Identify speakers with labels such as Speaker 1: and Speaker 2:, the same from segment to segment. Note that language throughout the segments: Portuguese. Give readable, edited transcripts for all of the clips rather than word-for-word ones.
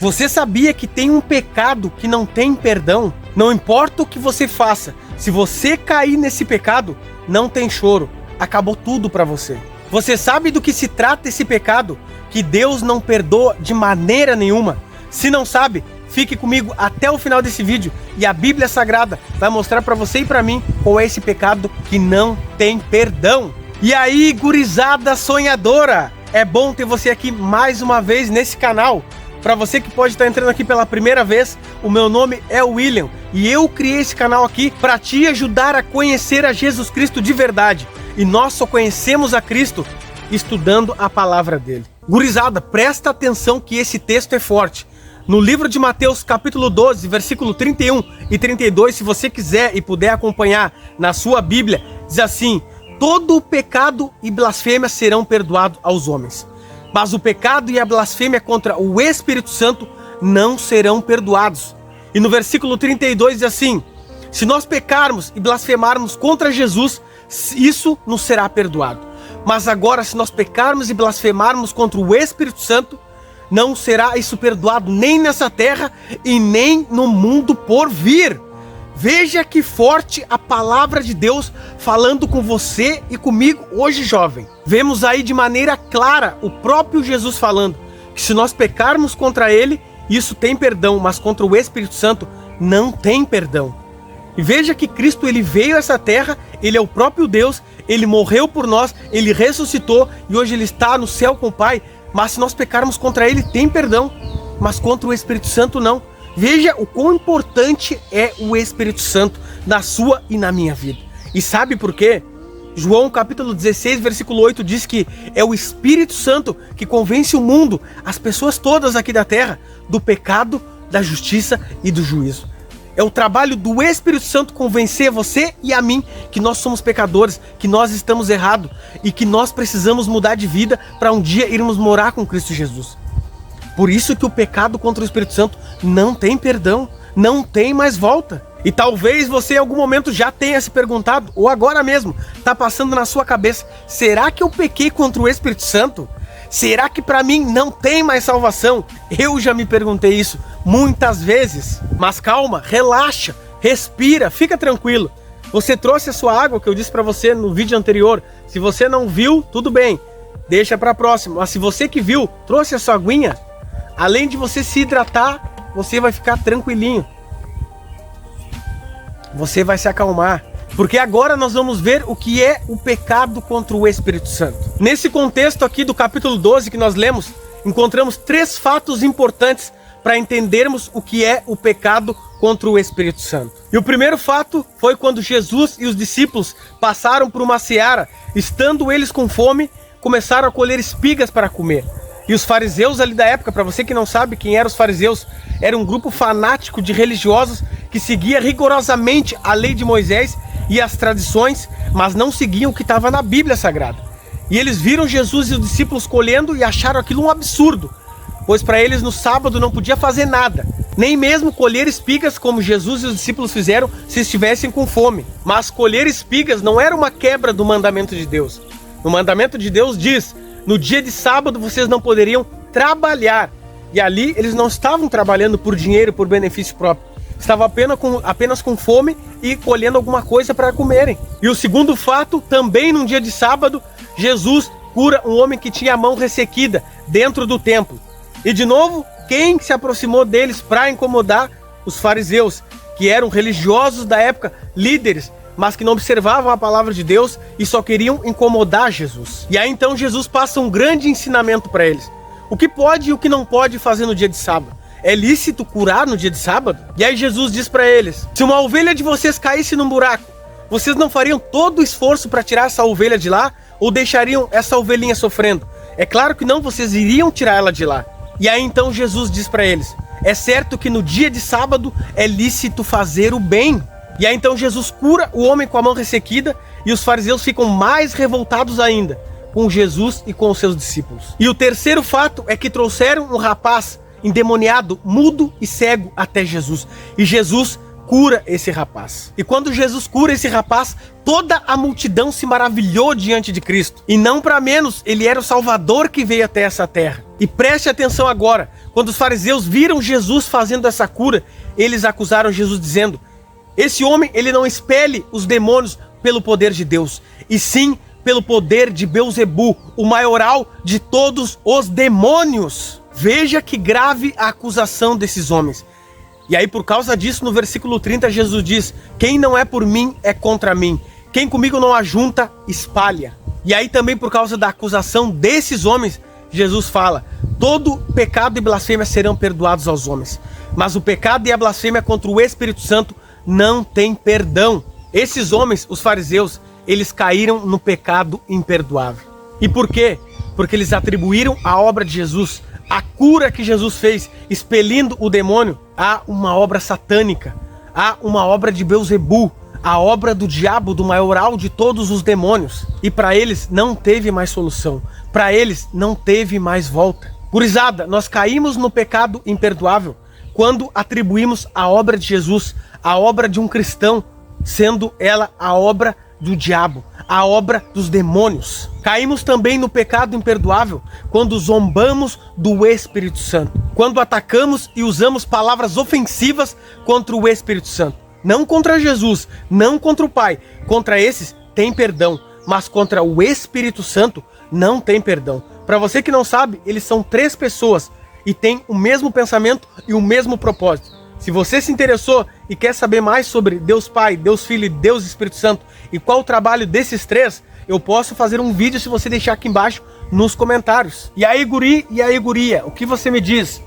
Speaker 1: Você sabia que tem um pecado que não tem perdão? Não importa o que você faça, se você cair nesse pecado, não tem choro. Acabou tudo para você. Você sabe do que se trata esse pecado? Que Deus não perdoa de maneira nenhuma. Se não sabe, fique comigo até o final desse vídeo e a Bíblia Sagrada vai mostrar para você e para mim qual é esse pecado que não tem perdão. E aí, gurizada sonhadora, é bom ter você aqui mais uma vez nesse canal. Para você que pode estar entrando aqui pela primeira vez, o meu nome é William e eu criei esse canal aqui para te ajudar a conhecer a Jesus Cristo de verdade. E nós só conhecemos a Cristo estudando a palavra dele. Gurizada, presta atenção que esse texto é forte. No livro de Mateus, capítulo 12, versículo 31 e 32, se você quiser e puder acompanhar na sua Bíblia, diz assim: todo o pecado e blasfêmia serão perdoados aos homens, mas o pecado e a blasfêmia contra o Espírito Santo não serão perdoados. E no versículo 32 diz assim: se nós pecarmos e blasfemarmos contra Jesus, isso nos será perdoado. Mas agora, se nós pecarmos e blasfemarmos contra o Espírito Santo, não será isso perdoado nem nessa terra e nem no mundo por vir. Veja que forte a palavra de Deus falando com você e comigo hoje, jovem. Vemos aí de maneira clara o próprio Jesus falando que se nós pecarmos contra ele, isso tem perdão, mas contra o Espírito Santo não tem perdão. E veja que Cristo, ele veio a essa terra, ele é o próprio Deus, ele morreu por nós, ele ressuscitou e hoje ele está no céu com o Pai. Mas se nós pecarmos contra ele, tem perdão, mas contra o Espírito Santo não. Veja o quão importante é o Espírito Santo na sua e na minha vida. E sabe por quê? João capítulo 16, versículo 8 diz que é o Espírito Santo que convence o mundo, as pessoas todas aqui da terra, do pecado, da justiça e do juízo. É o trabalho do Espírito Santo convencer você e a mim que nós somos pecadores, que nós estamos errados e que nós precisamos mudar de vida para um dia irmos morar com Cristo Jesus. Por isso que o pecado contra o Espírito Santo não tem perdão, não tem mais volta. E talvez você em algum momento já tenha se perguntado, ou agora mesmo, está passando na sua cabeça: será que eu pequei contra o Espírito Santo? Será que para mim não tem mais salvação? Eu já me perguntei isso muitas vezes. Mas calma, relaxa, respira, fica tranquilo. Você trouxe a sua água que eu disse para você no vídeo anterior. Se você não viu, tudo bem, deixa para próximo. Mas se você que viu, trouxe a sua aguinha, além de você se hidratar, você vai ficar tranquilinho. Você vai se acalmar. Porque agora nós vamos ver o que é o pecado contra o Espírito Santo. Nesse contexto aqui do capítulo 12 que nós lemos, encontramos 3 fatos importantes para entendermos o que é o pecado contra o Espírito Santo. E o primeiro fato foi quando Jesus e os discípulos passaram por uma seara, estando eles com fome, começaram a colher espigas para comer. E os fariseus ali da época, para você que não sabe quem eram os fariseus, era um grupo fanático de religiosos que seguia rigorosamente a lei de Moisés e as tradições, mas não seguiam o que estava na Bíblia Sagrada. E eles viram Jesus e os discípulos colhendo e acharam aquilo um absurdo, pois para eles no sábado não podia fazer nada, nem mesmo colher espigas como Jesus e os discípulos fizeram se estivessem com fome. Mas colher espigas não era uma quebra do mandamento de Deus. No mandamento de Deus diz: no dia de sábado vocês não poderiam trabalhar. E ali eles não estavam trabalhando por dinheiro, por benefício próprio. Estavam apenas com fome e colhendo alguma coisa para comerem. E o segundo fato, também num dia de sábado, Jesus cura um homem que tinha a mão ressequida dentro do templo. E de novo, quem se aproximou deles para incomodar? Os fariseus, que eram religiosos da época, líderes, mas que não observavam a palavra de Deus e só queriam incomodar Jesus. E aí então Jesus passa um grande ensinamento para eles. O que pode e o que não pode fazer no dia de sábado? É lícito curar no dia de sábado? E aí Jesus diz para eles: se uma ovelha de vocês caísse num buraco, vocês não fariam todo o esforço para tirar essa ovelha de lá? Ou deixariam essa ovelhinha sofrendo? É claro que não, vocês iriam tirar ela de lá. E aí então Jesus diz para eles: é certo que no dia de sábado é lícito fazer o bem. E aí então Jesus cura o homem com a mão ressequida e os fariseus ficam mais revoltados ainda com Jesus e com os seus discípulos. E o terceiro fato é que trouxeram um rapaz endemoniado, mudo e cego até Jesus. E Jesus cura esse rapaz. E quando Jesus cura esse rapaz, toda a multidão se maravilhou diante de Cristo. E não para menos, ele era o Salvador que veio até essa terra. E preste atenção agora, quando os fariseus viram Jesus fazendo essa cura, eles acusaram Jesus dizendo: esse homem, ele não expele os demônios pelo poder de Deus, e sim pelo poder de Beelzebu, o maioral de todos os demônios. Veja que grave a acusação desses homens. E aí, por causa disso, no versículo 30, Jesus diz: quem não é por mim é contra mim. Quem comigo não ajunta, espalha. E aí também, por causa da acusação desses homens, Jesus fala: todo pecado e blasfêmia serão perdoados aos homens, mas o pecado e a blasfêmia contra o Espírito Santo não tem perdão. Esses homens, os fariseus, eles caíram no pecado imperdoável. E por quê? Porque eles atribuíram a obra de Jesus, a cura que Jesus fez, expelindo o demônio, a uma obra satânica, a uma obra de Beelzebu, a obra do diabo, do maioral de todos os demônios. E para eles não teve mais solução, para eles não teve mais volta. Gurizada, nós caímos no pecado imperdoável quando atribuímos a obra de Jesus, a obra de um cristão, sendo ela a obra do diabo, a obra dos demônios. Caímos também no pecado imperdoável quando zombamos do Espírito Santo, quando atacamos e usamos palavras ofensivas contra o Espírito Santo. Não contra Jesus, não contra o Pai. Contra esses tem perdão, mas contra o Espírito Santo não tem perdão. Para você que não sabe, eles são 3 pessoas e têm o mesmo pensamento e o mesmo propósito. Se você se interessou e quer saber mais sobre Deus Pai, Deus Filho e Deus Espírito Santo e qual o trabalho desses 3, eu posso fazer um vídeo se você deixar aqui embaixo nos comentários. E aí, guri e aí, guria, o que você me diz?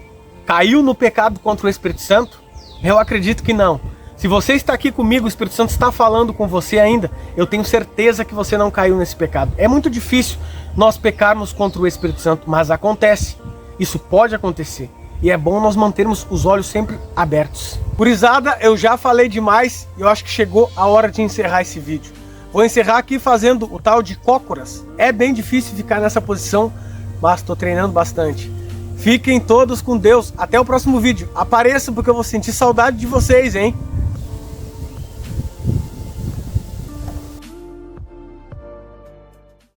Speaker 1: Caiu no pecado contra o Espírito Santo? Eu acredito que não. Se você está aqui comigo, o Espírito Santo está falando com você ainda, eu tenho certeza que você não caiu nesse pecado. É muito difícil nós pecarmos contra o Espírito Santo, mas acontece. Isso pode acontecer. E é bom nós mantermos os olhos sempre abertos. Gurizada, eu já falei demais e eu acho que chegou a hora de encerrar esse vídeo. Vou encerrar aqui fazendo o tal de cócoras. É bem difícil ficar nessa posição, mas estou treinando bastante. Fiquem todos com Deus. Até o próximo vídeo. Apareçam porque eu vou sentir saudade de vocês, hein?